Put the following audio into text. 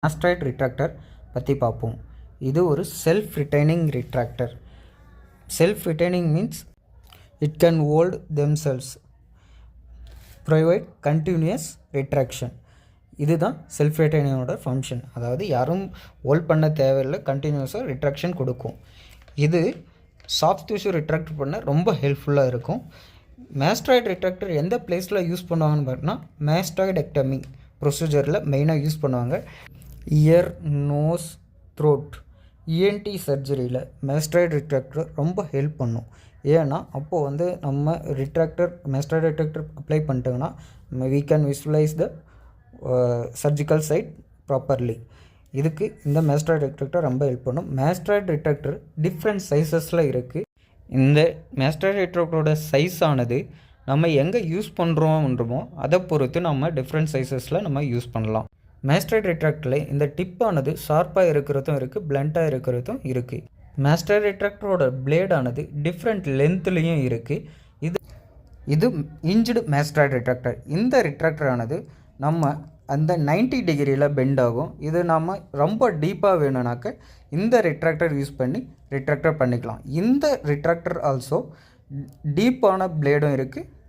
மாஸ்ட்ராய்டு retractor பற்றி பார்ப்போம். இது ஒரு self retaining retractor. Self retaining means it can hold themselves, provide continuous retraction. இதுதான் செல்ஃப் ரிட்டைனிங்கோட ஃபங்க்ஷன். அதாவது யாரும் ஹோல்ட் பண்ண தேவையில்லை, கண்டினியூஸாக ரிட்ராக்ஷன் கொடுக்கும். இது சாஃப்ட் டிஷ்யூ ரிட்ராக்ட் பண்ண ரொம்ப ஹெல்ப்ஃபுல்லாக இருக்கும். மாஸ்ட்ராய்டு ரிட்ராக்டர் எந்த பிளேஸில் யூஸ் பண்ணுவாங்கன்னு பார்த்தீங்கன்னா மாஸ்ட்ராய்டெக்டமி ப்ரொசீஜரில் மெயினாக யூஸ் பண்ணுவாங்க. இயர், நோஸ், த்ரோட், இஎன்டி சர்ஜரியில் மாஸ்ட்ராய்டு ரிட்ராக்டர் ரொம்ப ஹெல்ப் பண்ணும். ஏன்னா அப்போது நம்ம மாஸ்ட்ராய்டு ரிட்ராக்டர் அப்ளை பண்ணிட்டோங்கன்னா we can visualize the surgical site properly. இதுக்கு இந்த மாஸ்ட்ராய்டு ரிட்ராக்டர் ரொம்ப ஹெல்ப் பண்ணும். மாஸ்ட்ராய்டு ரிட்ராக்டர் டிஃப்ரெண்ட் சைஸஸில் இருக்குது. இந்த மாஸ்ட்ராய்டு ரிட்ராக்டரோட சைஸ் ஆனது நம்ம எங்கே யூஸ் பண்ணுறோமோ அதை பொறுத்து நம்ம டிஃப்ரெண்ட் சைஸஸில் நம்ம யூஸ் பண்ணலாம். மாஸ்ட்ராய்டு ரிட்ராக்டரில் இந்த டிப்பானது ஷார்ப்பாக இருக்கிறதும் இருக்குது, பிளண்ட்டாக இருக்கிறதும் இருக்குது. மாஸ்ட்ராய்டு ரிட்ராக்டரோட பிளேடானது டிஃப்ரெண்ட் லென்த்லேயும் இருக்குது. இது இன்ஜ்டு மாஸ்ட்ராய்டு ரிட்ராக்டர். இந்த ரிட்ராக்டரானது நம்ம அந்த 90 டிகிரியில் பெண்ட் ஆகும். இது நாம் ரொம்ப டீப்பாக வேணும்னாக்க இந்த ரிட்ராக்டர் யூஸ் பண்ணி ரிட்ராக்டர் பண்ணிக்கலாம். இந்த ரிட்ராக்டர் ஆல்சோ டீப்பான பிளேடும் இருக்குது,